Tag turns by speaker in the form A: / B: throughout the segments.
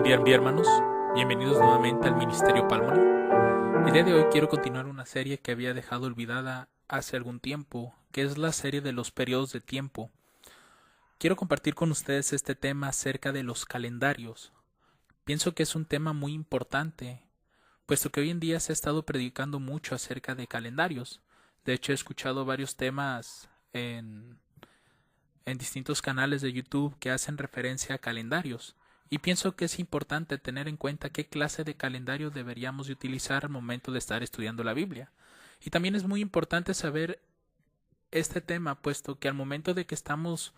A: Bien, hermanos, bienvenidos nuevamente al Ministerio Palmoni. El día de hoy quiero continuar una serie que había dejado olvidada hace algún tiempo, que es la serie de los periodos de tiempo. Quiero compartir con ustedes este tema acerca de los calendarios. Pienso que es un tema muy importante, puesto que hoy en día se ha estado predicando mucho acerca de calendarios. De hecho, he escuchado varios temas en distintos canales de YouTube que hacen referencia a calendarios. Y pienso que es importante tener en cuenta qué clase de calendario deberíamos de utilizar al momento de estar estudiando la Biblia. Y también es muy importante saber este tema, puesto que al momento de que estamos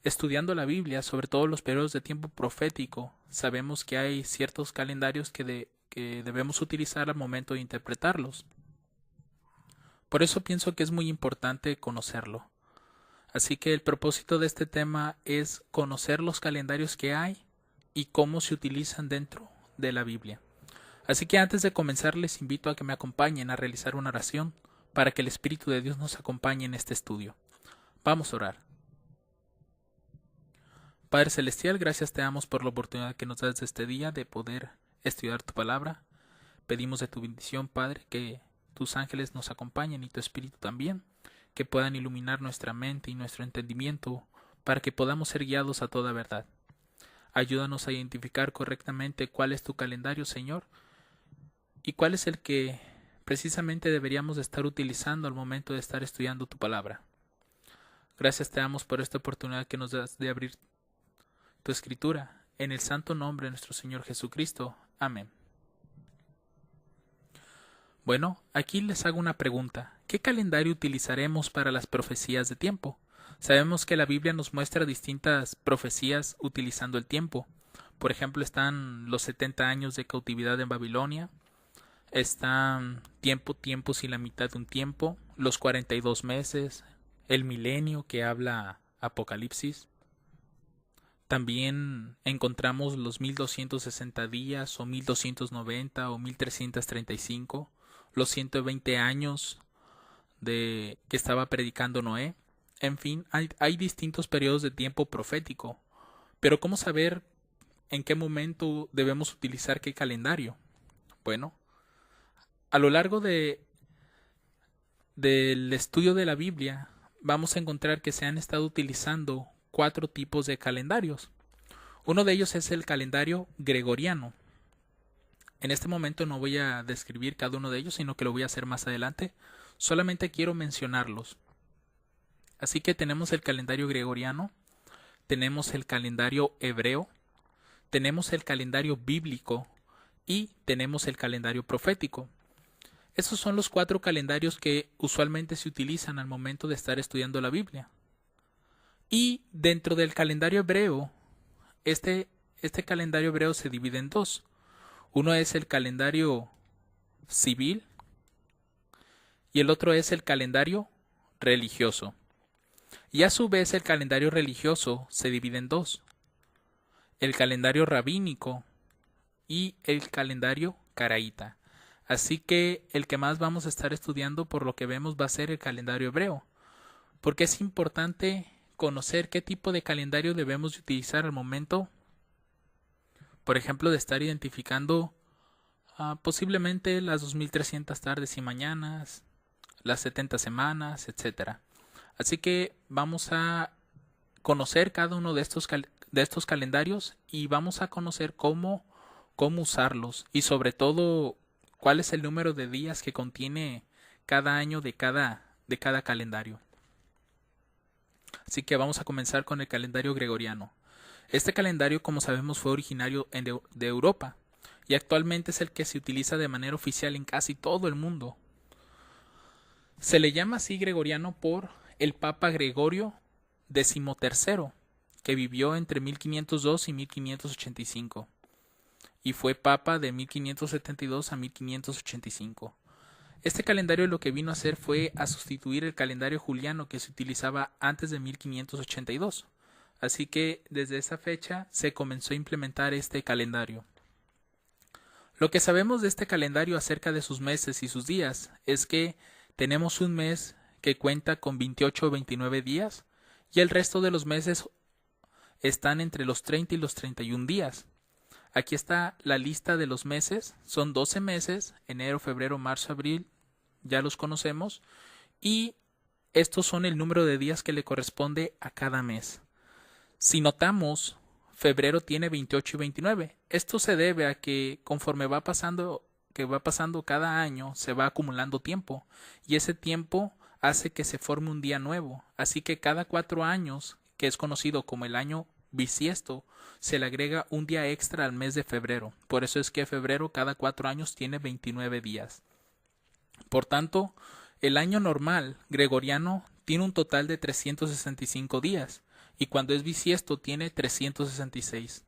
A: estudiando la Biblia, sobre todo los periodos de tiempo profético, sabemos que hay ciertos calendarios que debemos utilizar al momento de interpretarlos. Por eso pienso que es muy importante conocerlo. Así que el propósito de este tema es conocer los calendarios que hay y cómo se utilizan dentro de la Biblia. Así que antes de comenzar les invito a que me acompañen a realizar una oración para que el Espíritu de Dios nos acompañe en este estudio. Vamos a orar. Padre Celestial, gracias te damos por la oportunidad que nos das este día de poder estudiar tu palabra. Pedimos de tu bendición, Padre, que tus ángeles nos acompañen y tu Espíritu también, que puedan iluminar nuestra mente y nuestro entendimiento para que podamos ser guiados a toda verdad. Ayúdanos a identificar correctamente cuál es tu calendario, Señor, y cuál es el que precisamente deberíamos estar utilizando al momento de estar estudiando tu palabra. Gracias te damos por esta oportunidad que nos das de abrir tu escritura. En el santo nombre de nuestro Señor Jesucristo. Amén. Bueno, aquí les hago una pregunta. ¿Qué calendario utilizaremos para las profecías de tiempo? Sabemos que la Biblia nos muestra distintas profecías utilizando el tiempo. Por ejemplo, están los 70 años de cautividad en Babilonia, están tiempos y la mitad de un tiempo, los 42 meses, el milenio que habla Apocalipsis. También encontramos los 1260 días o 1290 o 1335, los 120 años de que estaba predicando Noé. En fin, hay distintos periodos de tiempo profético. Pero ¿cómo saber en qué momento debemos utilizar qué calendario? Bueno, a lo largo del estudio de la Biblia vamos a encontrar que se han estado utilizando 4 tipos de calendarios. Uno de ellos es el calendario gregoriano. En este momento no voy a describir cada uno de ellos, sino que lo voy a hacer más adelante. Solamente quiero mencionarlos. Así que tenemos el calendario gregoriano, tenemos el calendario hebreo, tenemos el calendario bíblico y tenemos el calendario profético. Esos son los 4 calendarios que usualmente se utilizan al momento de estar estudiando la Biblia. Y dentro del calendario hebreo, este calendario hebreo se divide en 2. Uno es el calendario civil y el otro es el calendario religioso. Y a su vez el calendario religioso se divide en 2. El calendario rabínico y el calendario caraíta. Así que el que más vamos a estar estudiando por lo que vemos va a ser el calendario hebreo. Porque es importante conocer qué tipo de calendario debemos utilizar al momento, por ejemplo, de estar identificando posiblemente las 2300 tardes y mañanas, las 70 semanas, etcétera. Así que vamos a conocer cada uno de estos calendarios y vamos a conocer cómo usarlos y sobre todo cuál es el número de días que contiene cada año de cada calendario. Así que vamos a comenzar con el calendario gregoriano. Este calendario, como sabemos, fue originario de Europa y actualmente es el que se utiliza de manera oficial en casi todo el mundo. Se le llama así gregoriano por el Papa Gregorio XIII, que vivió entre 1502 y 1585, y fue Papa de 1572 a 1585. Este calendario lo que vino a hacer fue a sustituir el calendario juliano que se utilizaba antes de 1582. Así que desde esa fecha se comenzó a implementar este calendario. Lo que sabemos de este calendario acerca de sus meses y sus días es que tenemos un mes que cuenta con 28 o 29 días y el resto de los meses están entre los 30 y los 31 días. Aquí está la lista de los meses. Son 12 meses, enero, febrero, marzo, abril, ya los conocemos. Y estos son el número de días que le corresponde a cada mes. Si notamos, febrero tiene 28 y 29. Esto se debe a que conforme va pasando cada año, se va acumulando tiempo. Y ese tiempo hace que se forme un día nuevo. Así que cada 4 años, que es conocido como el año bisiesto, se le agrega un día extra al mes de febrero. Por eso es que febrero cada 4 años tiene 29 días. Por tanto, el año normal gregoriano tiene un total de 365 días y cuando es bisiesto tiene 366.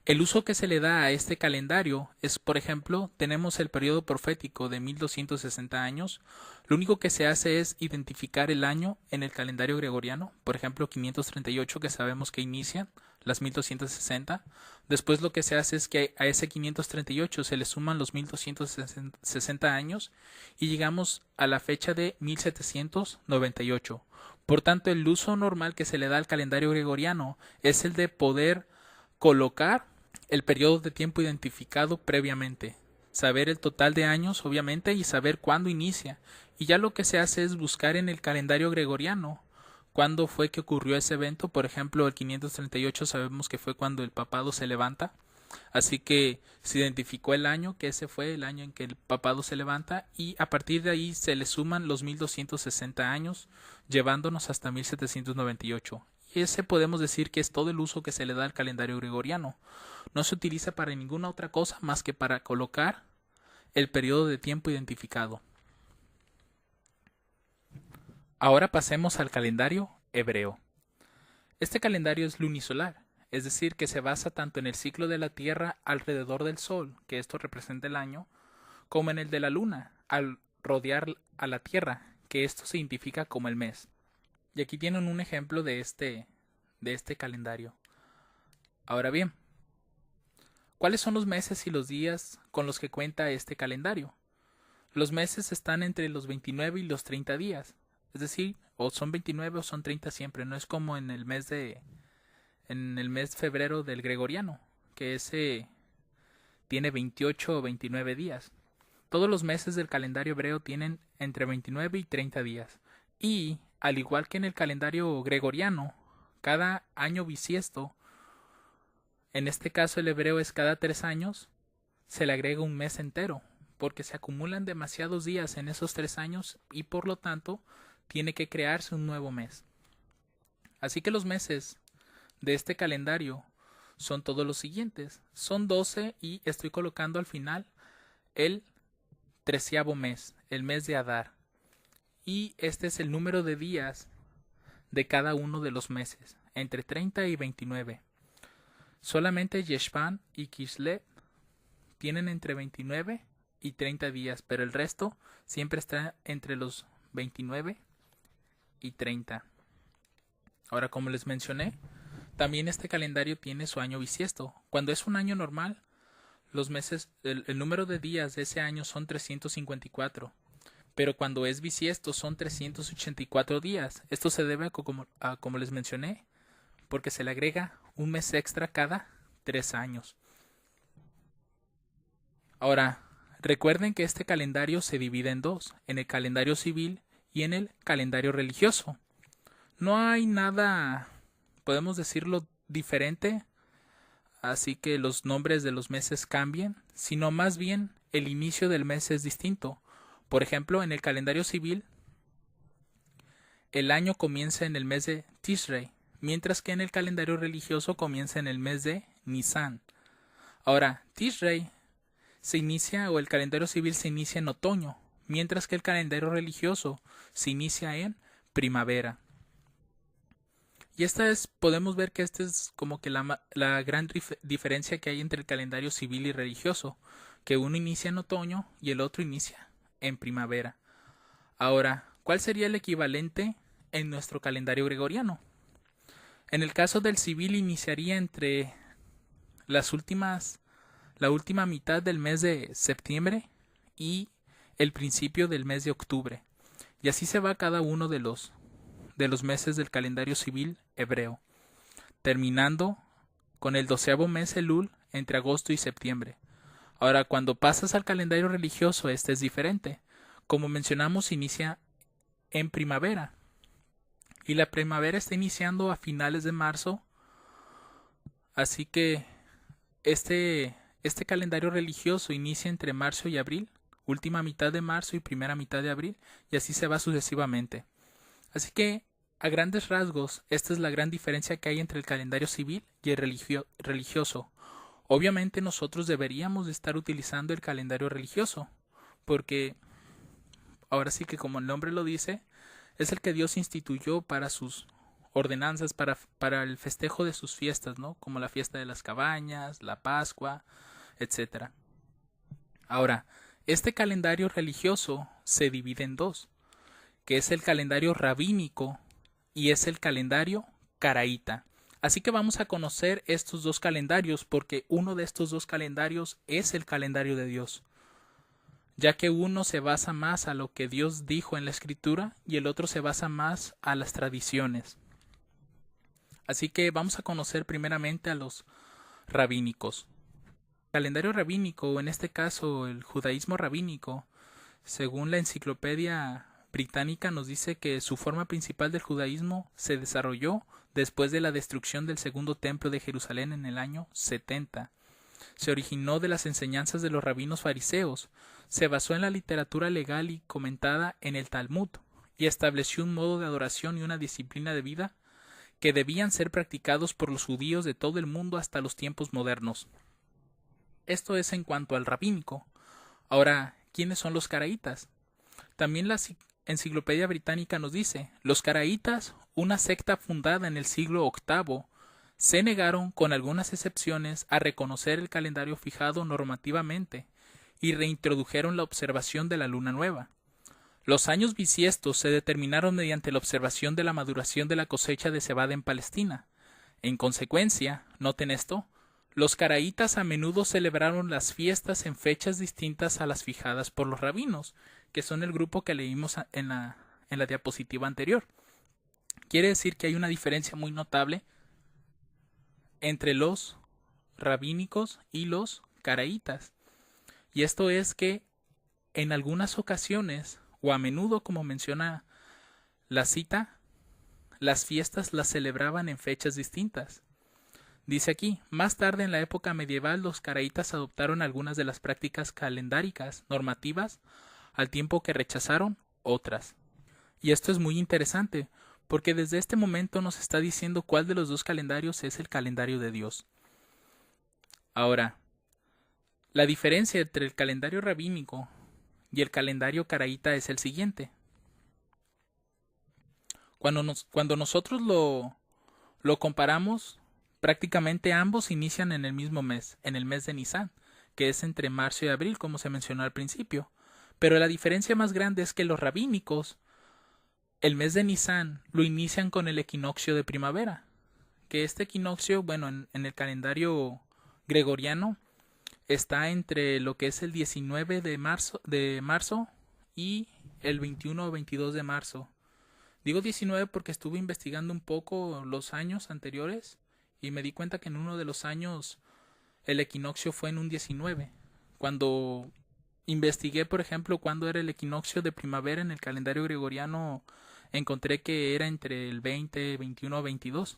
A: El uso que se le da a este calendario es, por ejemplo, tenemos el periodo profético de 1260 años. Lo único que se hace es identificar el año en el calendario gregoriano, por ejemplo 538 que sabemos que inician las 1260. Después lo que se hace es que a ese 538 se le suman los 1260 años y llegamos a la fecha de 1798. Por tanto, el uso normal que se le da al calendario gregoriano es el de poder colocar el periodo de tiempo identificado previamente, saber el total de años obviamente y saber cuándo inicia. Y ya lo que se hace es buscar en el calendario gregoriano cuándo fue que ocurrió ese evento. Por ejemplo, el 538 sabemos que fue cuando el papado se levanta, así que se identificó el año, que ese fue el año en que el papado se levanta, y a partir de ahí se le suman los 1260 años, llevándonos hasta 1798. Y ese podemos decir que es todo el uso que se le da al calendario gregoriano. No se utiliza para ninguna otra cosa más que para colocar el periodo de tiempo identificado. Ahora pasemos al calendario hebreo. Este calendario es lunisolar, es decir, que se basa tanto en el ciclo de la Tierra alrededor del Sol, que esto representa el año, como en el de la Luna, al rodear a la Tierra, que esto se identifica como el mes. Y aquí tienen un ejemplo de este calendario. Ahora bien, ¿cuáles son los meses y los días con los que cuenta este calendario? Los meses están entre los 29 y los 30 días. Es decir, o son 29 o son 30 siempre. No es como en el mes de febrero del gregoriano, que ese tiene 28 o 29 días. Todos los meses del calendario hebreo tienen entre 29 y 30 días. Y, al igual que en el calendario gregoriano, cada año bisiesto, en este caso el hebreo es cada 3 años, se le agrega un mes entero, porque se acumulan demasiados días en esos 3 años y por lo tanto tiene que crearse un nuevo mes. Así que los meses de este calendario son todos los siguientes. Son 12 y estoy colocando al final el 13º mes, el mes de Adar. Y este es el número de días de cada uno de los meses, entre 30 y 29. Solamente Yeshvan y Kislev tienen entre 29 y 30 días, pero el resto siempre está entre los 29 y 30. Ahora, como les mencioné, también este calendario tiene su año bisiesto. Cuando es un año normal, los meses, el número de días de ese año son 354. Pero cuando es bisiesto son 384 días. Esto se debe a, como les mencioné, porque se le agrega un mes extra cada 3 años. Ahora, recuerden que este calendario se divide en dos, en el calendario civil y en el calendario religioso. No hay nada, podemos decirlo, diferente, así que los nombres de los meses cambien, sino más bien el inicio del mes es distinto. Por ejemplo, en el calendario civil, el año comienza en el mes de Tishrei, mientras que en el calendario religioso comienza en el mes de Nisan. Ahora, Tishrei se inicia, o el calendario civil se inicia en otoño, mientras que el calendario religioso se inicia en primavera. Y podemos ver que esta es como que la gran diferencia que hay entre el calendario civil y religioso, que uno inicia en otoño y el otro inicia en primavera. Ahora, ¿cuál sería el equivalente en nuestro calendario gregoriano? En el caso del civil iniciaría entre la última mitad del mes de septiembre y el principio del mes de octubre. Y así se va cada uno de los meses del calendario civil hebreo, terminando con el 12º mes Elul entre agosto y septiembre. Ahora, cuando pasas al calendario religioso, este es diferente. Como mencionamos, inicia en primavera. Y la primavera está iniciando a finales de marzo. Así que este calendario religioso inicia entre marzo y abril, última mitad de marzo y primera mitad de abril, y así se va sucesivamente. Así que, a grandes rasgos, esta es la gran diferencia que hay entre el calendario civil y el religioso. Obviamente nosotros deberíamos de estar utilizando el calendario religioso, porque ahora sí que como el nombre lo dice, es el que Dios instituyó para sus ordenanzas, para el festejo de sus fiestas, ¿no? Como la fiesta de las cabañas, la Pascua, etcétera. Ahora, este calendario religioso se divide en dos, que es el calendario rabínico y es el calendario caraíta. Así que vamos a conocer estos dos calendarios porque uno de estos dos calendarios es el calendario de Dios, ya que uno se basa más a lo que Dios dijo en la Escritura y el otro se basa más a las tradiciones. Así que vamos a conocer primeramente a los rabínicos. El calendario rabínico, o en este caso el judaísmo rabínico, según la enciclopedia británica nos dice que su forma principal del judaísmo se desarrolló después de la destrucción del segundo templo de Jerusalén en el año 70. Se originó de las enseñanzas de los rabinos fariseos, se basó en la literatura legal y comentada en el Talmud, y estableció un modo de adoración y una disciplina de vida que debían ser practicados por los judíos de todo el mundo hasta los tiempos modernos. Esto es en cuanto al rabínico. Ahora, ¿quiénes son los caraítas? También la enciclopedia británica nos dice, los caraítas, una secta fundada en el siglo VIII, se negaron, con algunas excepciones, a reconocer el calendario fijado normativamente y reintrodujeron la observación de la luna nueva. Los años bisiestos se determinaron mediante la observación de la maduración de la cosecha de cebada en Palestina. En consecuencia, noten esto, los caraítas a menudo celebraron las fiestas en fechas distintas a las fijadas por los rabinos, que son el grupo que leímos en la diapositiva anterior. Quiere decir que hay una diferencia muy notable entre los rabínicos y los caraítas. Y esto es que en algunas ocasiones, o a menudo como menciona la cita, las fiestas las celebraban en fechas distintas. Dice aquí, más tarde en la época medieval los caraítas adoptaron algunas de las prácticas calendáricas normativas al tiempo que rechazaron otras. Y esto es muy interesante, porque desde este momento nos está diciendo cuál de los dos calendarios es el calendario de Dios. Ahora, la diferencia entre el calendario rabínico y el calendario caraíta es el siguiente. Cuando nosotros lo comparamos, prácticamente ambos inician en el mismo mes, en el mes de Nisan, que es entre marzo y abril, como se mencionó al principio. Pero la diferencia más grande es que los rabínicos, el mes de Nisan, lo inician con el equinoccio de primavera, que este equinoccio, bueno, en el calendario gregoriano, está entre lo que es el 19 de marzo y el 21 o 22 de marzo. Digo 19 porque estuve investigando un poco los años anteriores y me di cuenta que en uno de los años el equinoccio fue en un 19. Cuando investigué, por ejemplo, cuándo era el equinoccio de primavera en el calendario gregoriano, encontré que era entre el 20, 21 o 22.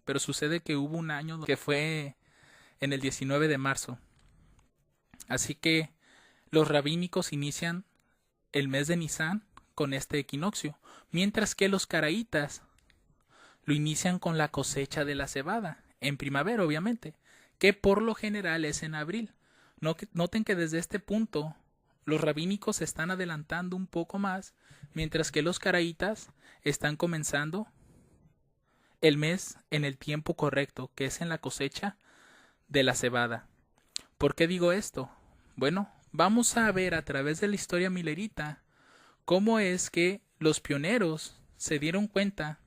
A: Pero sucede que hubo un año que fue en el 19 de marzo. Así que los rabínicos inician el mes de Nisan con este equinoccio, mientras que los caraítas lo inician con la cosecha de la cebada, en primavera obviamente, que por lo general es en abril. Noten que desde este punto los rabínicos se están adelantando un poco más, mientras que los caraítas están comenzando el mes en el tiempo correcto, que es en la cosecha de la cebada. ¿Por qué digo esto? Bueno, vamos a ver a través de la historia milerita cómo es que los pioneros se dieron cuenta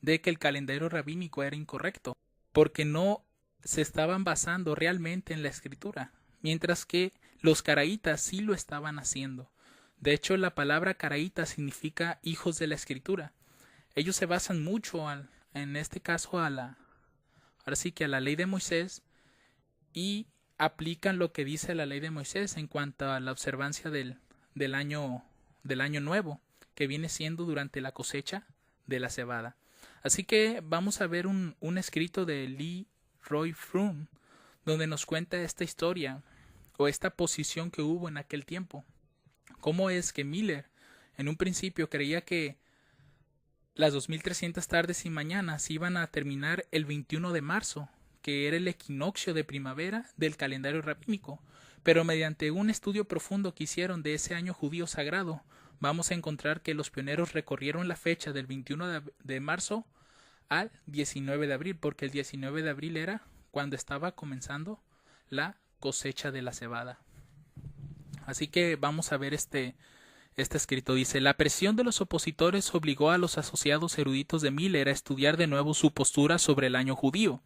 A: de que el calendario rabínico era incorrecto, porque no se estaban basando realmente en la escritura, mientras que los caraítas sí lo estaban haciendo. De hecho, la palabra caraíta significa hijos de la escritura. Ellos se basan mucho en este caso ahora sí que a la ley de Moisés, y aplican lo que dice la ley de Moisés en cuanto a la observancia del año nuevo, que viene siendo durante la cosecha de la cebada. Así que vamos a ver un escrito de Lee Roy Froom, donde nos cuenta esta historia o esta posición que hubo en aquel tiempo. Cómo es que Miller en un principio creía que las 2300 tardes y mañanas iban a terminar el 21 de marzo, que era el equinoccio de primavera del calendario rabínico, pero mediante un estudio profundo que hicieron de ese año judío sagrado, vamos a encontrar que los pioneros recorrieron la fecha del 21 de marzo al 19 de abril, porque el 19 de abril era cuando estaba comenzando la cosecha de la cebada. Así que vamos a ver este escrito. Dice: la presión de los opositores obligó a los asociados eruditos de Miller a estudiar de nuevo su postura sobre el año judío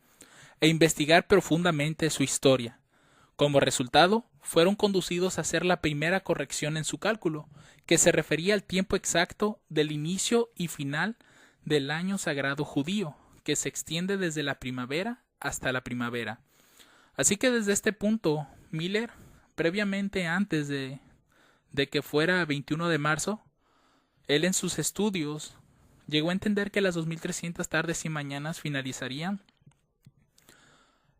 A: e investigar profundamente su historia. Como resultado, fueron conducidos a hacer la primera corrección en su cálculo, que se refería al tiempo exacto del inicio y final del año sagrado judío, que se extiende desde la primavera hasta la primavera. Así que desde este punto, Miller, previamente antes de que fuera 21 de marzo, él en sus estudios llegó a entender que las 2300 tardes y mañanas finalizarían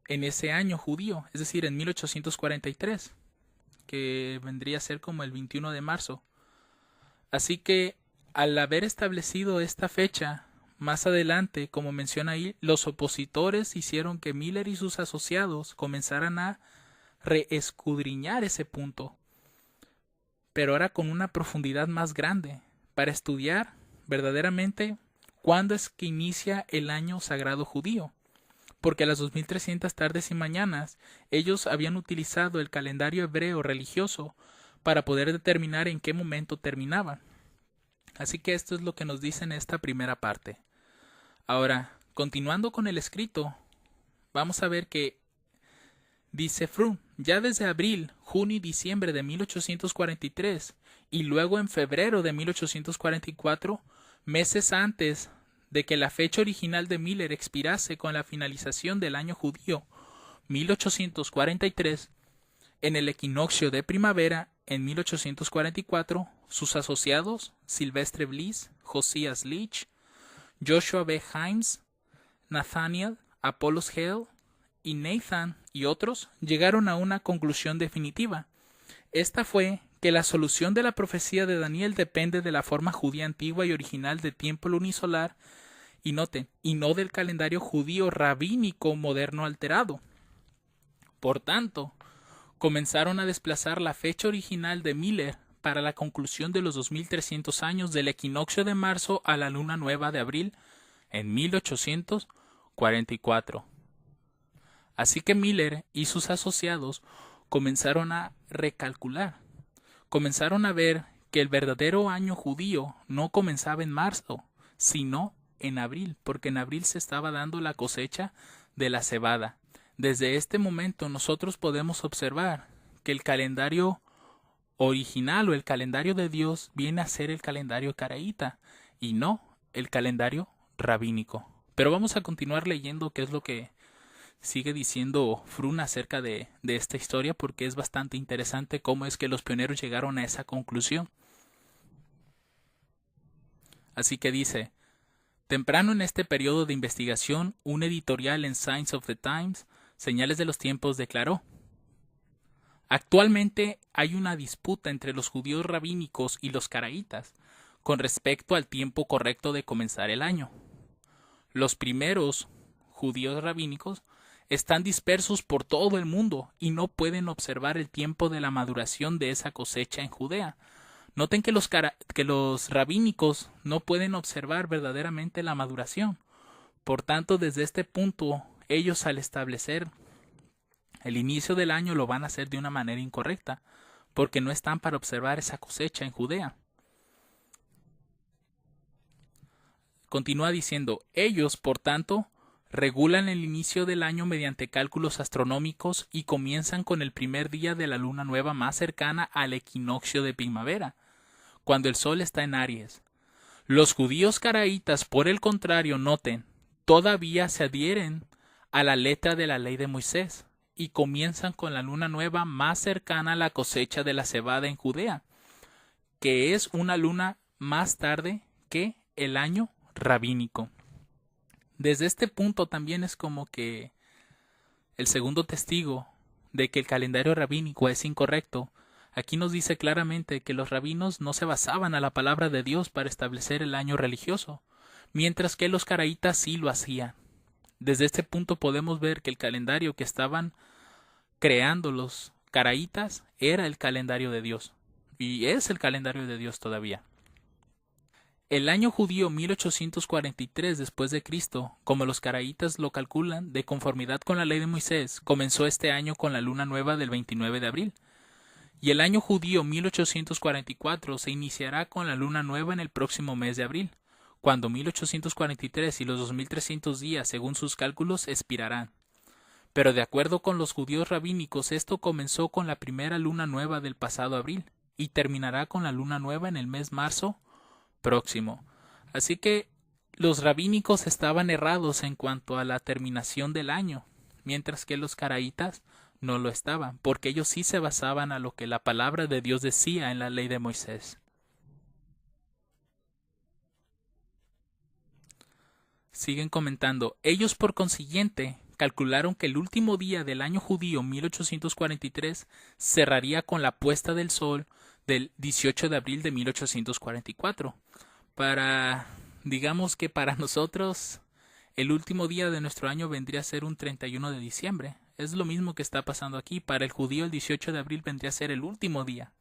A: en ese año judío, es decir, en 1843, que vendría a ser como el 21 de marzo. Así que, al haber establecido esta fecha, más adelante, como menciona ahí, los opositores hicieron que Miller y sus asociados comenzaran a reescudriñar ese punto, pero ahora con una profundidad más grande, para estudiar verdaderamente cuándo es que inicia el año sagrado judío. Porque a las 2300 tardes y mañanas ellos habían utilizado el calendario hebreo religioso para poder determinar en qué momento terminaban. Así que esto es lo que nos dice en esta primera parte. Ahora, continuando con el escrito, vamos a ver que dice Froom: ya desde abril, junio y diciembre de 1843 y luego en febrero de 1844, meses antes de que la fecha original de Miller expirase con la finalización del año judío 1843, en el equinoccio de primavera en 1844, sus asociados Sylvestre Bliss, Josias Leach, Joshua B. Himes, Nathaniel Apollos Hale y Nathan y otros llegaron a una conclusión definitiva. Esta fue que la solución de la profecía de Daniel depende de la forma judía antigua y original de tiempo lunisolar, y noten, y no del calendario judío rabínico moderno alterado. Por tanto, comenzaron a desplazar la fecha original de Miller para la conclusión de los 2300 años del equinoccio de marzo a la luna nueva de abril en 1844. Así que Miller y sus asociados comenzaron a recalcular, comenzaron a ver que el verdadero año judío no comenzaba en marzo, sino en abril, porque en abril se estaba dando la cosecha de la cebada. Desde este momento nosotros podemos observar que el calendario original o el calendario de Dios viene a ser el calendario caraíta y no el calendario rabínico. Pero vamos a continuar leyendo qué es lo que sigue diciendo Froom acerca de esta historia, porque es bastante interesante cómo es que los pioneros llegaron a esa conclusión. Así que dice: temprano en este periodo de investigación, un editorial en Signs of the Times, Señales de los Tiempos, declaró: actualmente hay una disputa entre los judíos rabínicos y los caraítas con respecto al tiempo correcto de comenzar el año. Los primeros judíos rabínicos están dispersos por todo el mundo y no pueden observar el tiempo de la maduración de esa cosecha en Judea. Noten que los rabínicos no pueden observar verdaderamente la maduración. Por tanto, desde este punto, ellos al establecer el inicio del año lo van a hacer de una manera incorrecta, porque no están para observar esa cosecha en Judea. Continúa diciendo: ellos, por tanto, regulan el inicio del año mediante cálculos astronómicos y comienzan con el primer día de la luna nueva más cercana al equinoccio de primavera, cuando el sol está en Aries. Los judíos caraítas, por el contrario, noten, todavía se adhieren a la letra de la ley de Moisés y comienzan con la luna nueva más cercana a la cosecha de la cebada en Judea, que es una luna más tarde que el año rabínico. Desde este punto también es como que el segundo testigo de que el calendario rabínico es incorrecto. Aquí nos dice claramente que los rabinos no se basaban a la palabra de Dios para establecer el año religioso, mientras que los caraítas sí lo hacían. Desde este punto podemos ver que el calendario que estaban creando los caraítas era el calendario de Dios, y es el calendario de Dios todavía. El año judío 1843 después de Cristo, como los caraítas lo calculan, de conformidad con la ley de Moisés, comenzó este año con la luna nueva del 29 de abril. Y el año judío 1844 se iniciará con la luna nueva en el próximo mes de abril, cuando 1843 y los 2300 días, según sus cálculos, expirarán. Pero de acuerdo con los judíos rabínicos, esto comenzó con la primera luna nueva del pasado abril y terminará con la luna nueva en el mes marzo próximo. Así que los rabínicos estaban errados en cuanto a la terminación del año, mientras que los caraítas no lo estaban, porque ellos sí se basaban a lo que la palabra de Dios decía en la ley de Moisés. Siguen comentando, ellos por consiguiente calcularon que el último día del año judío 1843 cerraría con la puesta del sol del 18 de abril de 1844. Digamos que para nosotros el último día de nuestro año vendría a ser un 31 de diciembre. Es lo mismo que está pasando aquí. Para el judío el 18 de abril vendría a ser el último día.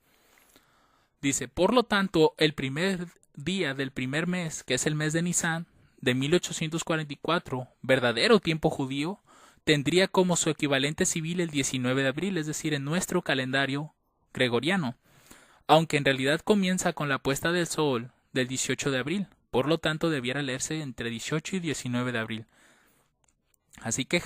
A: Dice, por lo tanto, el primer día del primer mes, que es el mes de Nisan, de 1844, verdadero tiempo judío, tendría como su equivalente civil el 19 de abril, es decir, en nuestro calendario gregoriano, aunque en realidad comienza con la puesta del sol del 18 de abril, por lo tanto debiera leerse entre 18 y 19 de abril. Así que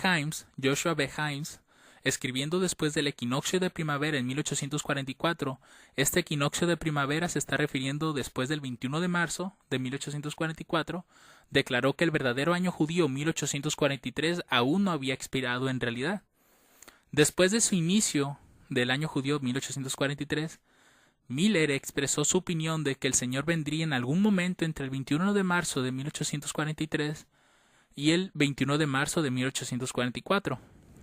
A: Joshua B. Himes, escribiendo después del equinoccio de primavera en 1844, este equinoccio de primavera se está refiriendo después del 21 de marzo de 1844, declaró que el verdadero año judío 1843 aún no había expirado en realidad. Después de su inicio del año judío 1843, Miller expresó su opinión de que el Señor vendría en algún momento entre el 21 de marzo de 1843 y el 21 de marzo de 1844.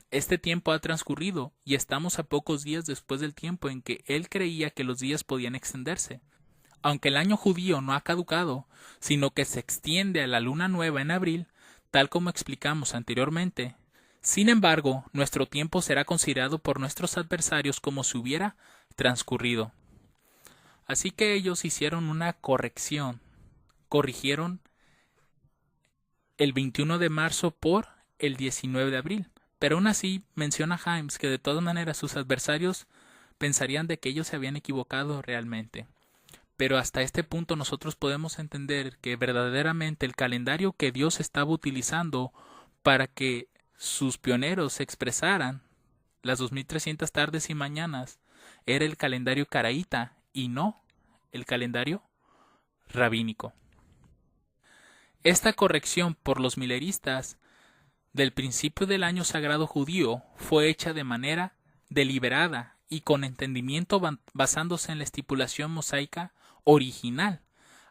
A: Este tiempo ha transcurrido y estamos a pocos días después del tiempo en que él creía que los días podían extenderse. Aunque el año judío no ha caducado, sino que se extiende a la luna nueva en abril, tal como explicamos anteriormente. Sin embargo, nuestro tiempo será considerado por nuestros adversarios como si hubiera transcurrido. Así que ellos hicieron una corrección, corrigieron el 21 de marzo por el 19 de abril. Pero aún así menciona Himes que de todas maneras sus adversarios pensarían de que ellos se habían equivocado realmente. Pero hasta este punto nosotros podemos entender que verdaderamente el calendario que Dios estaba utilizando para que sus pioneros se expresaran las 2300 tardes y mañanas era el calendario caraíta y no el calendario rabínico. Esta corrección por los mileristas del principio del año sagrado judío fue hecha de manera deliberada y con entendimiento basándose en la estipulación mosaica original,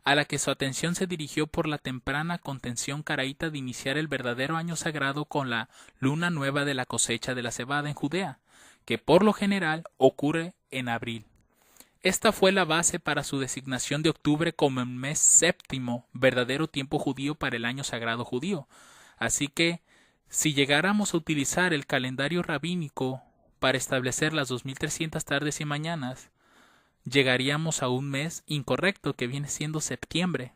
A: a la que su atención se dirigió por la temprana contención caraíta de iniciar el verdadero año sagrado con la luna nueva de la cosecha de la cebada en Judea, que por lo general ocurre en abril. Esta fue la base para su designación de octubre como el mes séptimo, verdadero tiempo judío para el año sagrado judío. Así que, si llegáramos a utilizar el calendario rabínico para establecer las 2300 tardes y mañanas, llegaríamos a un mes incorrecto que viene siendo septiembre.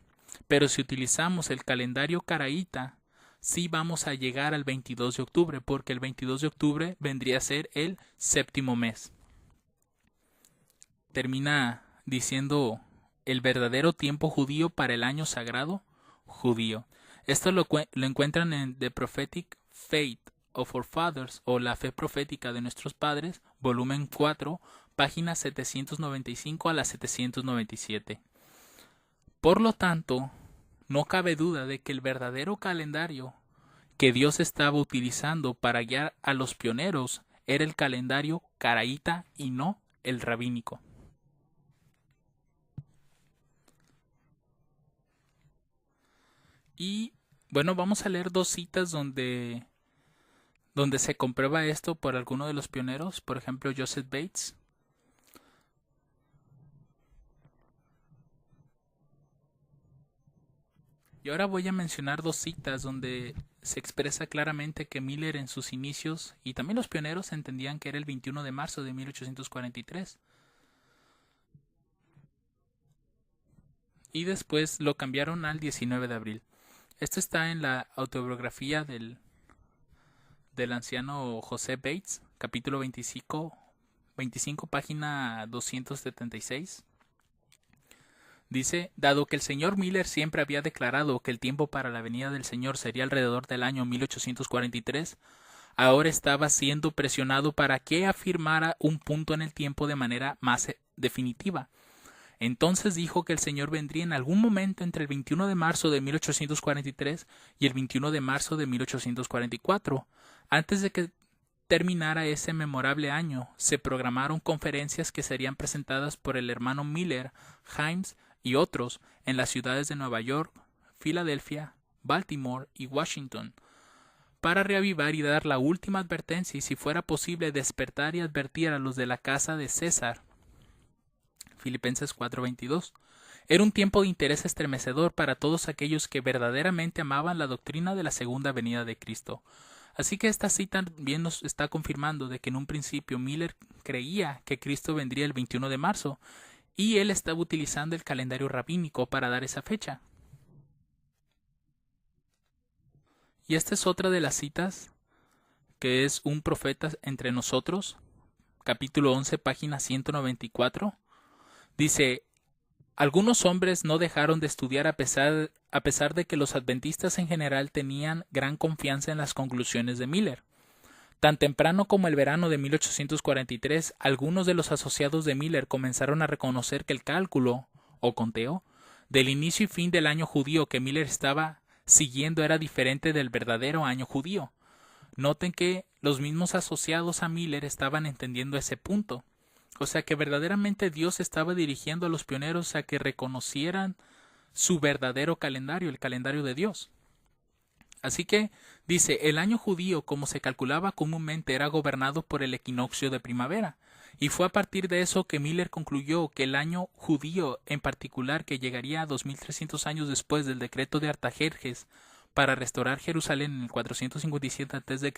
A: Pero si utilizamos el calendario caraíta, sí vamos a llegar al 22 de octubre, porque el 22 de octubre vendría a ser el séptimo mes. Termina diciendo el verdadero tiempo judío para el año sagrado judío. Esto lo encuentran en The Prophetic Faith of Our Fathers, o La Fe Profética de Nuestros Padres, volumen 4, páginas 795 a las 797. Por lo tanto, no cabe duda de que el verdadero calendario que Dios estaba utilizando para guiar a los pioneros era el calendario caraíta y no el rabínico. Y bueno, vamos a leer dos citas donde se comprueba esto por alguno de los pioneros, por ejemplo Joseph Bates. Y ahora voy a mencionar dos citas donde se expresa claramente que Miller en sus inicios y también los pioneros entendían que era el 21 de marzo de 1843. Y después lo cambiaron al 19 de abril. Esto está en la autobiografía del anciano José Bates, capítulo 25, página 276. Dice, dado que el señor Miller siempre había declarado que el tiempo para la venida del Señor sería alrededor del año 1843, ahora estaba siendo presionado para que afirmara un punto en el tiempo de manera más definitiva. Entonces dijo que el Señor vendría en algún momento entre el 21 de marzo de 1843 y el 21 de marzo de 1844. Antes de que terminara ese memorable año, se programaron conferencias que serían presentadas por el hermano Miller, Himes y otros en las ciudades de Nueva York, Filadelfia, Baltimore y Washington, para reavivar y dar la última advertencia y, si fuera posible, despertar y advertir a los de la casa de César. Filipenses 4:22. Era un tiempo de interés estremecedor para todos aquellos que verdaderamente amaban la doctrina de la segunda venida de Cristo. Así que esta cita bien nos está confirmando de que en un principio Miller creía que Cristo vendría el 21 de marzo y él estaba utilizando el calendario rabínico para dar esa fecha. Y esta es otra de las citas, que es Un profeta entre nosotros, capítulo 11, página 194. Dice, algunos hombres no dejaron de estudiar a pesar de que los adventistas en general tenían gran confianza en las conclusiones de Miller. Tan temprano como el verano de 1843, algunos de los asociados de Miller comenzaron a reconocer que el cálculo, o conteo, del inicio y fin del año judío que Miller estaba siguiendo era diferente del verdadero año judío. Noten que los mismos asociados a Miller estaban entendiendo ese punto. O sea que verdaderamente Dios estaba dirigiendo a los pioneros a que reconocieran su verdadero calendario, el calendario de Dios. Así que, dice, el año judío, como se calculaba comúnmente, era gobernado por el equinoccio de primavera, y fue a partir de eso que Miller concluyó que el año judío, en particular, que llegaría a 2300 años después del decreto de Artajerjes para restaurar Jerusalén en el 457 a.C.,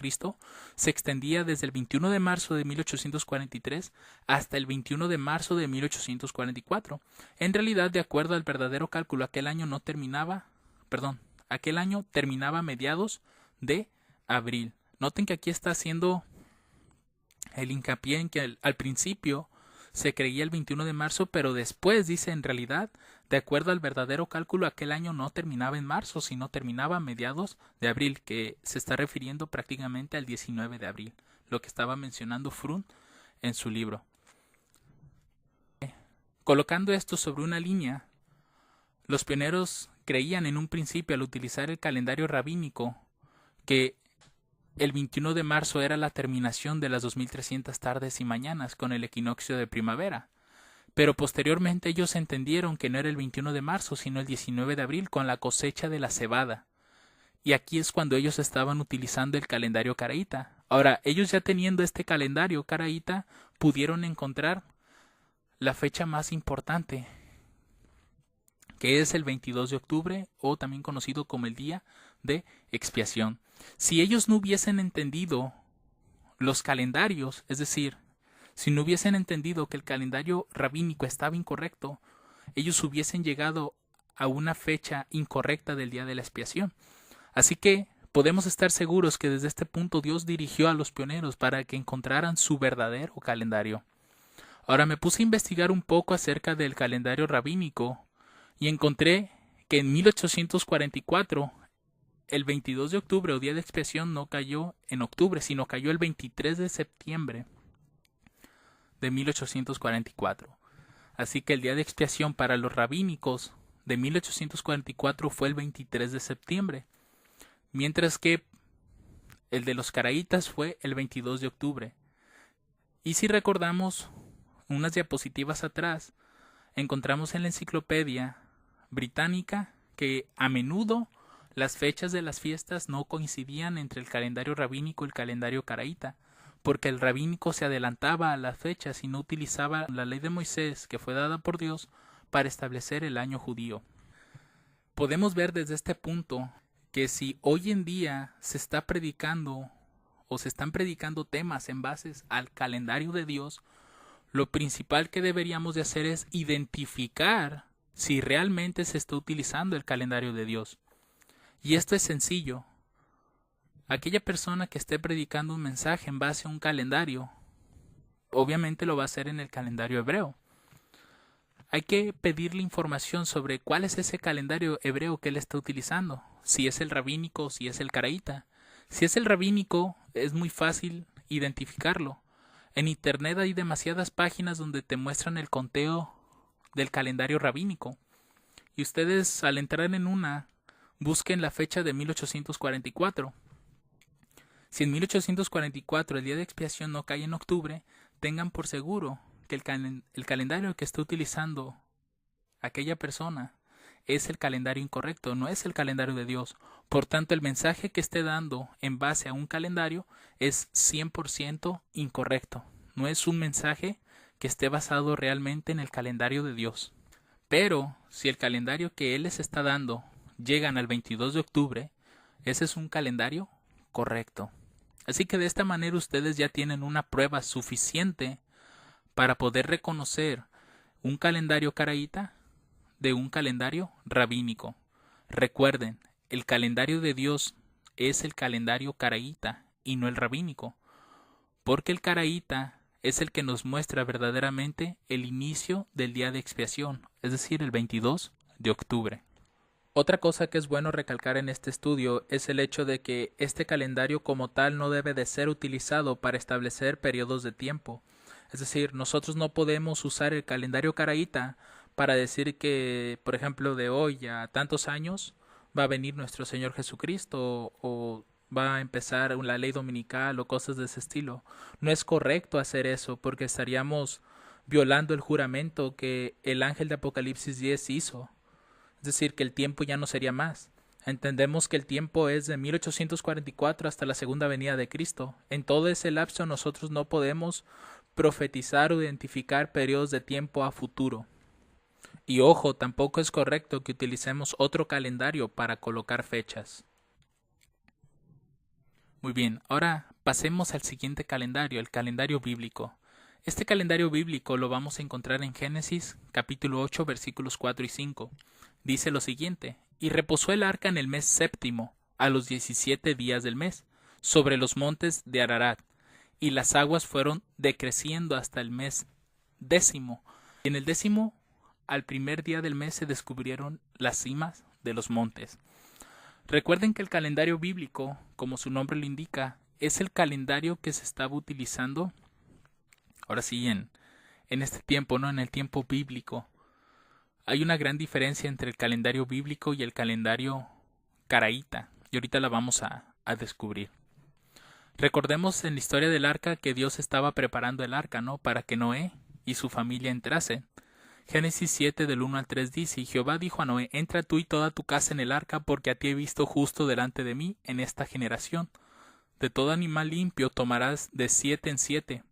A: se extendía desde el 21 de marzo de 1843 hasta el 21 de marzo de 1844. En realidad, de acuerdo al verdadero cálculo, aquel año terminaba a mediados de abril. Noten que aquí está haciendo el hincapié en que al principio se creía el 21 de marzo, pero después dice, en realidad, de acuerdo al verdadero cálculo, aquel año no terminaba en marzo, sino terminaba a mediados de abril, que se está refiriendo prácticamente al 19 de abril, lo que estaba mencionando Fromm en su libro. Colocando esto sobre una línea, los pioneros creían en un principio, al utilizar el calendario rabínico, que el 21 de marzo era la terminación de las 2300 tardes y mañanas con el equinoccio de primavera. Pero posteriormente ellos entendieron que no era el 21 de marzo, sino el 19 de abril con la cosecha de la cebada. Y aquí es cuando ellos estaban utilizando el calendario caraíta. Ahora, ellos ya teniendo este calendario caraíta, pudieron encontrar la fecha más importante, que es el 22 de octubre, o también conocido como el Día de Expiación. Si ellos no hubiesen entendido los calendarios, es decir, si no hubiesen entendido que el calendario rabínico estaba incorrecto, ellos hubiesen llegado a una fecha incorrecta del Día de la Expiación. Así que podemos estar seguros que desde este punto Dios dirigió a los pioneros para que encontraran su verdadero calendario. Ahora me puse a investigar un poco acerca del calendario rabínico y encontré que en 1844 el 22 de octubre o Día de Expiación no cayó en octubre, sino cayó el 23 de septiembre de 1844. Así que el Día de Expiación para los rabínicos de 1844 fue el 23 de septiembre, mientras que el de los caraítas fue el 22 de octubre. Y si recordamos unas diapositivas atrás, encontramos en la enciclopedia británica que a menudo las fechas de las fiestas no coincidían entre el calendario rabínico y el calendario caraíta, porque el rabínico se adelantaba a las fechas y no utilizaba la ley de Moisés que fue dada por Dios para establecer el año judío. Podemos ver desde este punto que si hoy en día se está predicando o se están predicando temas en base al calendario de Dios, lo principal que deberíamos de hacer es identificar si realmente se está utilizando el calendario de Dios. Y esto es sencillo. Aquella persona que esté predicando un mensaje en base a un calendario, obviamente lo va a hacer en el calendario hebreo. Hay que pedirle información sobre cuál es ese calendario hebreo que él está utilizando, si es el rabínico o si es el caraíta. Si es el rabínico, es muy fácil identificarlo. En internet hay demasiadas páginas donde te muestran el conteo del calendario rabínico. Y ustedes, al entrar en una, busquen la fecha de 1844. Si en 1844 el día de expiación no cae en octubre, tengan por seguro que el calendario que está utilizando aquella persona es el calendario incorrecto, no es el calendario de Dios. Por tanto, el mensaje que esté dando en base a un calendario es 100% incorrecto. No es un mensaje que esté basado realmente en el calendario de Dios. Pero si el calendario que Él les está dando llegan al 22 de octubre, ese es un calendario correcto. Así que de esta manera ustedes ya tienen una prueba suficiente para poder reconocer un calendario caraíta de un calendario rabínico. Recuerden, el calendario de Dios es el calendario caraíta y no el rabínico, porque el caraíta es el que nos muestra verdaderamente el inicio del día de expiación, es decir, el 22 de octubre. Otra cosa que es bueno recalcar en este estudio es el hecho de que este calendario como tal no debe de ser utilizado para establecer periodos de tiempo. Es decir, nosotros no podemos usar el calendario caraíta para decir que, por ejemplo, de hoy a tantos años va a venir nuestro Señor Jesucristo o va a empezar la ley dominical o cosas de ese estilo. No es correcto hacer eso porque estaríamos violando el juramento que el ángel de Apocalipsis 10 hizo. Es decir, que el tiempo ya no sería más. Entendemos que el tiempo es de 1844 hasta la segunda venida de Cristo. En todo ese lapso nosotros no podemos profetizar o identificar periodos de tiempo a futuro. Y ojo, tampoco es correcto que utilicemos otro calendario para colocar fechas. Muy bien, ahora pasemos al siguiente calendario, el calendario bíblico. Este calendario bíblico lo vamos a encontrar en Génesis capítulo 8 versículos 4 y 5. Dice lo siguiente: y reposó el arca en el mes séptimo, a los 17 días del mes, sobre los montes de Ararat, y las aguas fueron decreciendo hasta el mes décimo. Y en el décimo, al primer día del mes, se descubrieron las cimas de los montes. Recuerden que el calendario bíblico, como su nombre lo indica, es el calendario que se estaba utilizando, ahora sí, en este tiempo, ¿no? En el tiempo bíblico. Hay una gran diferencia entre el calendario bíblico y el calendario caraíta, y ahorita la vamos a descubrir. Recordemos en la historia del arca que Dios estaba preparando el arca, ¿no? Para que Noé y su familia entrasen. Génesis 7 del 1 al 3 dice: y Jehová dijo a Noé: entra tú y toda tu casa en el arca, porque a ti he visto justo delante de mí en esta generación. De todo animal limpio tomarás de 7 en 7,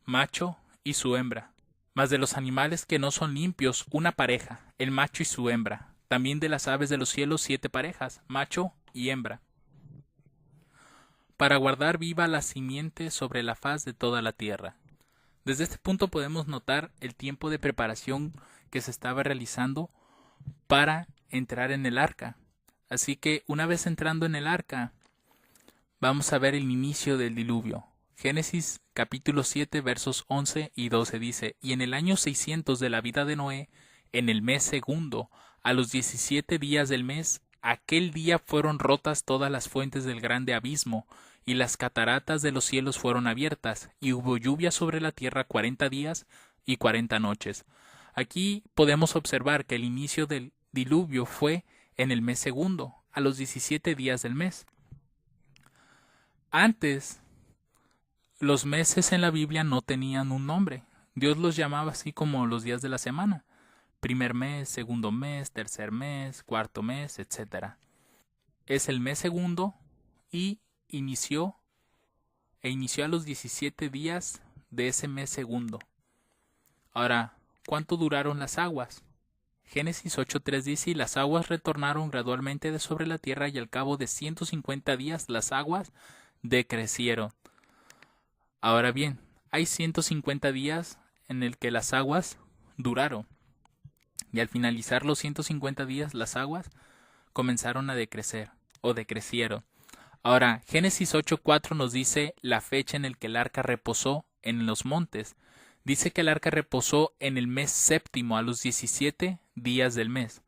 A: macho y su hembra. Mas de los animales que no son limpios, una pareja, el macho y su hembra. También de las aves de los cielos 7 parejas, macho y hembra, para guardar viva la simiente sobre la faz de toda la tierra. Desde este punto podemos notar el tiempo de preparación que se estaba realizando para entrar en el arca. Así que una vez entrando en el arca, vamos a ver el inicio del diluvio. Génesis capítulo 7 versos 11 y 12 dice: y en el año 600 de la vida de Noé, en el mes segundo, a los 17 días del mes, aquel día fueron rotas todas las fuentes del grande abismo, y las cataratas de los cielos fueron abiertas, y hubo lluvia sobre la tierra 40 días y 40 noches. Aquí podemos observar que el inicio del diluvio fue en el mes segundo, a los 17 días del mes. Antes, los meses en la Biblia no tenían un nombre. Dios los llamaba así como los días de la semana. Primer mes, segundo mes, tercer mes, cuarto mes, etcétera. Es el mes segundo y inició a los 17 días de ese mes segundo. Ahora, ¿cuánto duraron las aguas? Génesis 8:3 dice: y las aguas retornaron gradualmente de sobre la tierra, y al cabo de 150 días las aguas decrecieron. Ahora bien, hay 150 días en el que las aguas duraron, y al finalizar los 150 días las aguas comenzaron a decrecer o decrecieron. Ahora, Génesis 8:4 nos dice la fecha en el que el arca reposó en los montes. Dice que el arca reposó en el mes séptimo, a los 17 días del mes.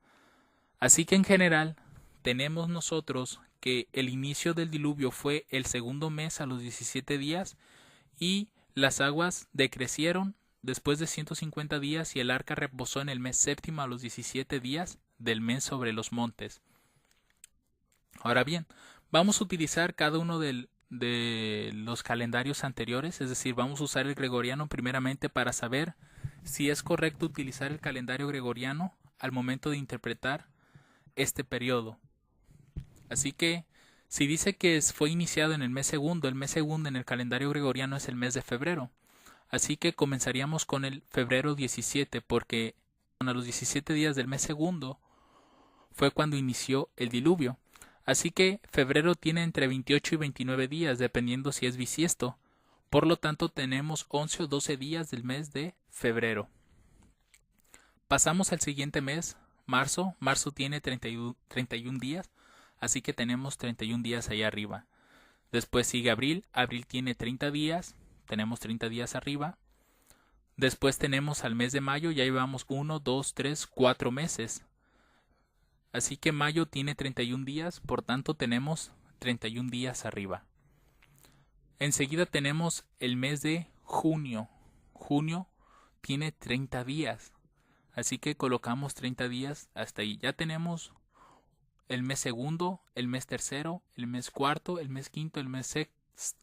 A: Así que en general tenemos nosotros que el inicio del diluvio fue el segundo mes a los 17 días, y las aguas decrecieron después de 150 días, y el arca reposó en el mes séptimo a los 17 días del mes sobre los montes. Ahora bien, vamos a utilizar cada uno de los calendarios anteriores, es decir, vamos a usar el gregoriano primeramente para saber si es correcto utilizar el calendario gregoriano al momento de interpretar este periodo. Así que, si dice que fue iniciado en el mes segundo en el calendario gregoriano es el mes de febrero. Así que comenzaríamos con el febrero 17, porque a los 17 días del mes segundo fue cuando inició el diluvio. Así que febrero tiene entre 28 y 29 días, dependiendo si es bisiesto. Por lo tanto, tenemos 11 o 12 días del mes de febrero. Pasamos al siguiente mes, marzo. Marzo tiene 31 días, así que tenemos 31 días allá arriba. Después sigue abril. Abril tiene 30 días, tenemos 30 días arriba. Después tenemos al mes de mayo, ya llevamos 1, 2, 3, 4 meses. Así que mayo tiene 31 días, por tanto tenemos 31 días arriba. Enseguida tenemos el mes de junio. Junio tiene 30 días. Así que colocamos 30 días hasta ahí. Ya tenemos el mes segundo, el mes tercero, el mes cuarto, el mes quinto, el mes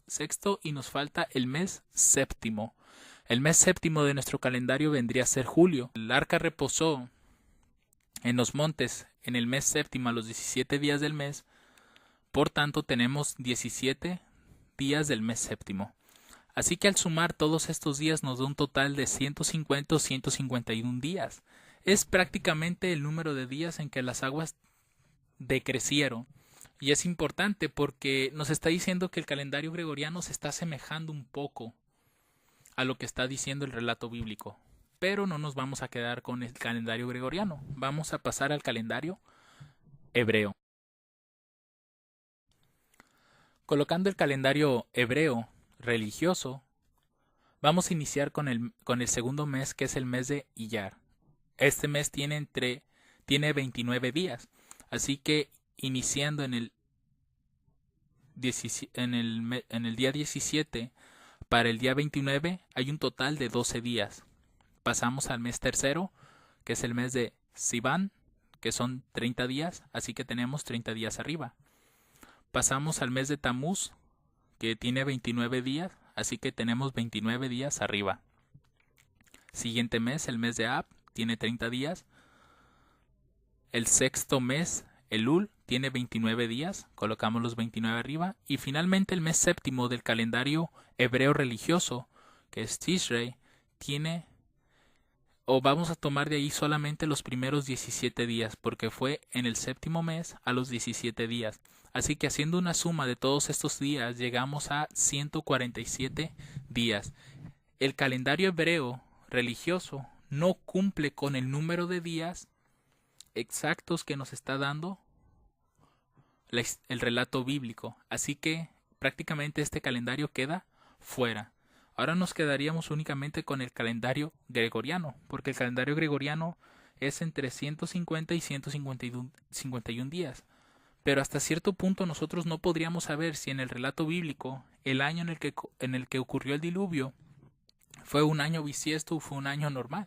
A: sexto, y nos falta el mes séptimo. El mes séptimo de nuestro calendario vendría a ser julio. El arca reposó en los montes en el mes séptimo a los 17 días del mes. Por tanto, tenemos 17 días del mes séptimo. Así que al sumar todos estos días nos da un total de 150 o 151 días. Es prácticamente el número de días en que las aguas decrecieron. Y es importante porque nos está diciendo que el calendario gregoriano se está asemejando un poco a lo que está diciendo el relato bíblico. Pero no nos vamos a quedar con el calendario gregoriano. Vamos a pasar al calendario hebreo. Colocando el calendario hebreo religioso, vamos a iniciar con el segundo mes, que es el mes de Iyar. Este mes tiene 29 días, así que iniciando en el día 17 para el día 29 hay un total de 12 días. Pasamos al mes tercero, que es el mes de Sivan, que son 30 días, así que tenemos 30 días arriba. Pasamos al mes de Tamuz, que tiene 29 días, así que tenemos 29 días arriba. Siguiente mes, el mes de Ab, tiene 30 días. El sexto mes, Elul, tiene 29 días, colocamos los 29 arriba. Y finalmente el mes séptimo del calendario hebreo religioso, que es Tishrei, vamos a tomar de ahí solamente los primeros 17 días, porque fue en el séptimo mes a los 17 días. Así que haciendo una suma de todos estos días, llegamos a 147 días. El calendario hebreo religioso no cumple con el número de días exactos que nos está dando el relato bíblico. Así que prácticamente este calendario queda fuera. Ahora nos quedaríamos únicamente con el calendario gregoriano, porque el calendario gregoriano es entre 150 y 151 días. Pero hasta cierto punto nosotros no podríamos saber si en el relato bíblico el año en el que ocurrió el diluvio fue un año bisiesto o fue un año normal.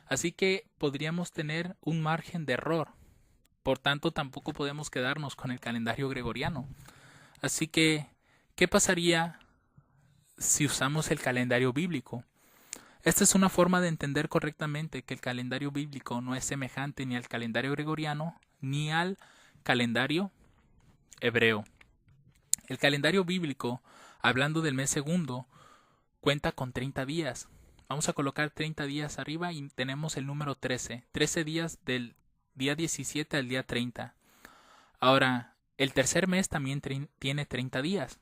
A: Así que podríamos tener un margen de error. Por tanto, tampoco podemos quedarnos con el calendario gregoriano. Así que, ¿qué pasaría si usamos el calendario bíblico. Esta es una forma de entender correctamente que el calendario bíblico no es semejante ni al calendario gregoriano ni al calendario hebreo. El calendario bíblico, hablando del mes segundo, cuenta con 30 días. Vamos a colocar 30 días arriba y tenemos el número 13. 13 días del día 17 al día 30. Ahora, el tercer mes también tiene 30 días.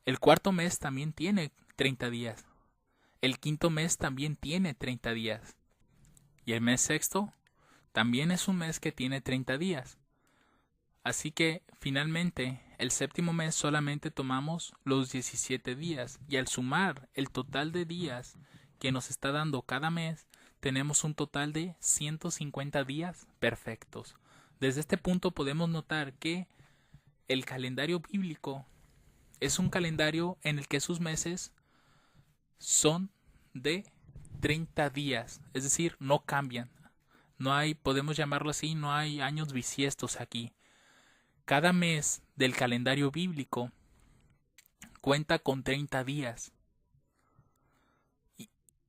A: El cuarto mes también tiene 30 días. El quinto mes también tiene 30 días. Y el mes sexto también es un mes que tiene 30 días. Así que, finalmente, el séptimo mes solamente tomamos los 17 días. Y al sumar el total de días que nos está dando cada mes, tenemos un total de 150 días perfectos. Desde este punto podemos notar que el calendario bíblico es un calendario en el que sus meses son de 30 días, es decir, no cambian. No hay, podemos llamarlo así, no hay años bisiestos aquí. Cada mes del calendario bíblico cuenta con 30 días.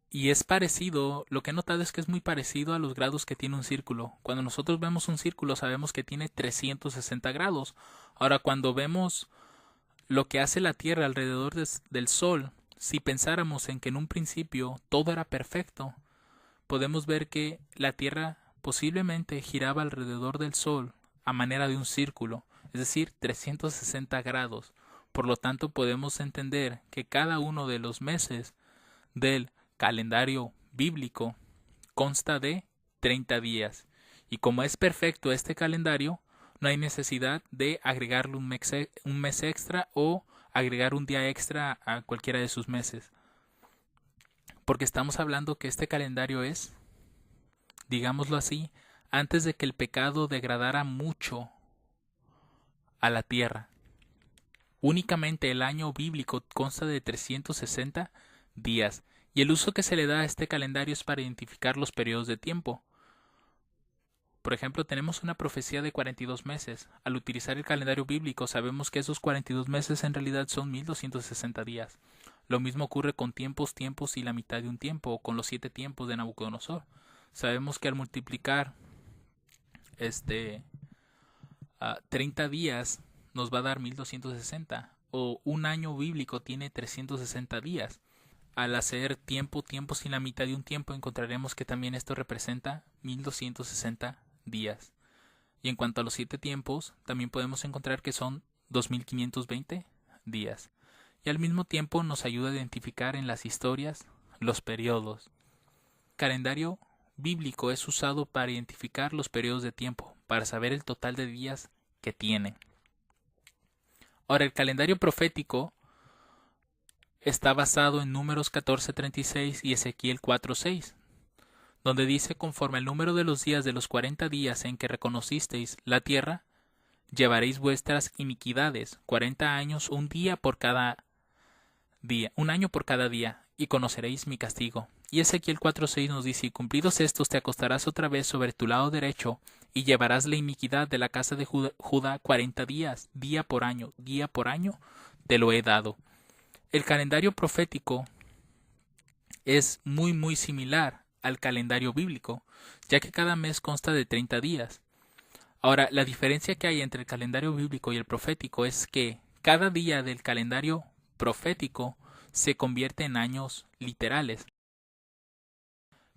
A: Y es parecido, lo que he notado es que es muy parecido a los grados que tiene un círculo. Cuando nosotros vemos un círculo sabemos que tiene 360 grados. Ahora, cuando vemos lo que hace la Tierra alrededor del Sol, si pensáramos en que en un principio todo era perfecto, podemos ver que la Tierra posiblemente giraba alrededor del Sol a manera de un círculo, es decir, 360 grados. Por lo tanto, podemos entender que cada uno de los meses del calendario bíblico consta de 30 días. Y como es perfecto este calendario, no hay necesidad de agregarle un mes extra o agregar un día extra a cualquiera de sus meses. Porque estamos hablando que este calendario es, digámoslo así, antes de que el pecado degradara mucho a la tierra. Únicamente el año bíblico consta de 360 días. Y el uso que se le da a este calendario es para identificar los periodos de tiempo. Por ejemplo, tenemos una profecía de 42 meses. Al utilizar el calendario bíblico sabemos que esos 42 meses en realidad son 1260 días. Lo mismo ocurre con tiempos y la mitad de un tiempo, o con los 7 tiempos de Nabucodonosor. Sabemos que al multiplicar 30 días nos va a dar 1260. O un año bíblico tiene 360 días. Al hacer tiempos y la mitad de un tiempo encontraremos que también esto representa 1260 días. Y en cuanto a los 7 tiempos, también podemos encontrar que son 2520 días. Y al mismo tiempo nos ayuda a identificar en las historias los periodos. El calendario bíblico es usado para identificar los periodos de tiempo, para saber el total de días que tiene. Ahora, el calendario profético está basado en Números 14:36 y Ezequiel 4:6, donde dice: conforme al número de los días de los 40 días en que reconocisteis la tierra, llevaréis vuestras iniquidades, 40 años, un día por cada día, un año por cada día, y conoceréis mi castigo. Y Ezequiel 4:6 nos dice: y cumplidos estos te acostarás otra vez sobre tu lado derecho, y llevarás la iniquidad de la casa de Judá 40 días, día por año, te lo he dado. El calendario profético es muy similar al calendario bíblico, ya que cada mes consta de 30 días. Ahora, la diferencia que hay entre el calendario bíblico y el profético es que cada día del calendario profético se convierte en años literales.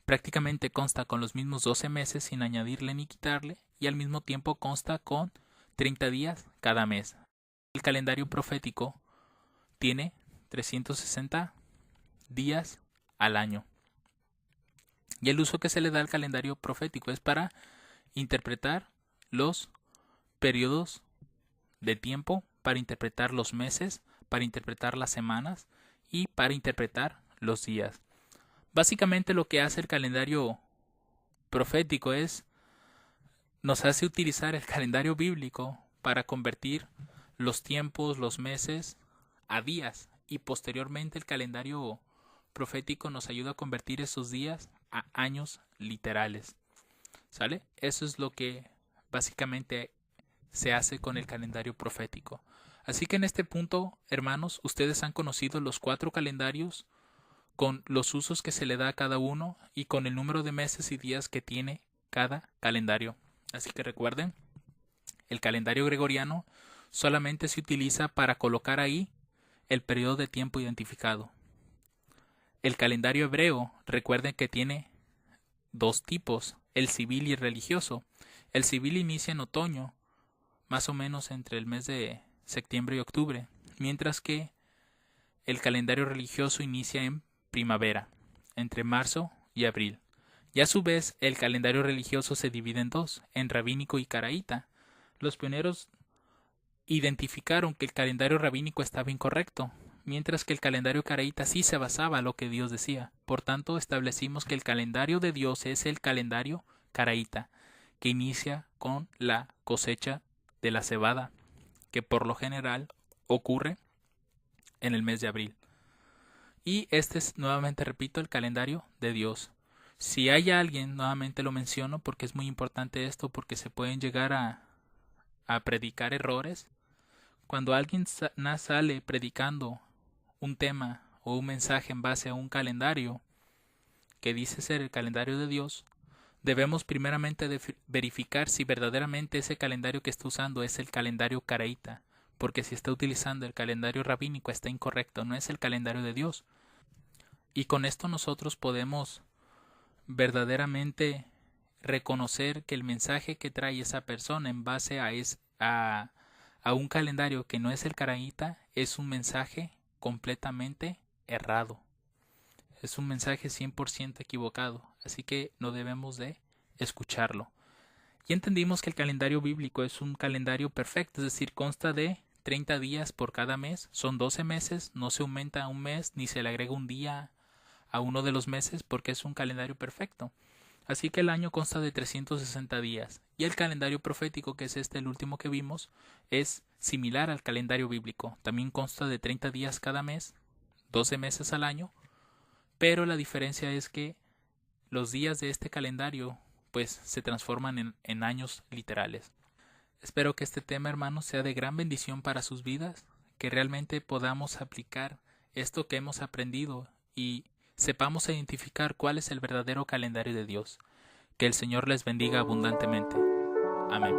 A: Prácticamente consta con los mismos 12 meses sin añadirle ni quitarle, y al mismo tiempo consta con 30 días cada mes. El calendario profético tiene 360 días al año. Y el uso que se le da al calendario profético es para interpretar los periodos de tiempo, para interpretar los meses, para interpretar las semanas y para interpretar los días. Básicamente lo que hace el calendario profético es nos hace utilizar el calendario bíblico para convertir los tiempos, los meses a días, y posteriormente el calendario profético nos ayuda a convertir esos días a años literales. ¿Sale? Eso es lo que básicamente se hace con el calendario profético. Así que en este punto, hermanos, ustedes han conocido los 4 calendarios con los usos que se le da a cada uno y con el número de meses y días que tiene cada calendario. Así que recuerden, el calendario gregoriano solamente se utiliza para colocar ahí el periodo de tiempo identificado. El calendario hebreo, recuerden que tiene 2 tipos, el civil y el religioso. El civil inicia en otoño, más o menos entre el mes de septiembre y octubre, mientras que el calendario religioso inicia en primavera, entre marzo y abril. Y a su vez, el calendario religioso se divide en 2, en rabínico y caraíta. Los pioneros identificaron que el calendario rabínico estaba incorrecto, mientras que el calendario caraíta sí se basaba en lo que Dios decía. Por tanto, establecimos que el calendario de Dios es el calendario caraíta, que inicia con la cosecha de la cebada, que por lo general ocurre en el mes de abril. Y este es, nuevamente repito, el calendario de Dios. Si hay alguien, nuevamente lo menciono porque es muy importante esto, porque se pueden llegar a predicar errores. Cuando alguien sale predicando un tema o un mensaje en base a un calendario que dice ser el calendario de Dios, debemos primeramente verificar si verdaderamente ese calendario que está usando es el calendario caraíta, porque si está utilizando el calendario rabínico está incorrecto, no es el calendario de Dios. Y con esto nosotros podemos verdaderamente reconocer que el mensaje que trae esa persona en base a un calendario que no es el caraíta es un mensaje completamente errado. Es un mensaje 100% equivocado, así que no debemos de escucharlo. Y entendimos que el calendario bíblico es un calendario perfecto, es decir, consta de 30 días por cada mes, son 12 meses, no se aumenta un mes ni se le agrega un día a uno de los meses porque es un calendario perfecto. Así que el año consta de 360 días y el calendario profético, que es el último que vimos, es similar al calendario bíblico. También consta de 30 días cada mes, 12 meses al año, pero la diferencia es que los días de este calendario pues se transforman en años literales. Espero que este tema, hermanos, sea de gran bendición para sus vidas, que realmente podamos aplicar esto que hemos aprendido y sepamos identificar cuál es el verdadero calendario de Dios. Que el Señor les bendiga abundantemente. Amén.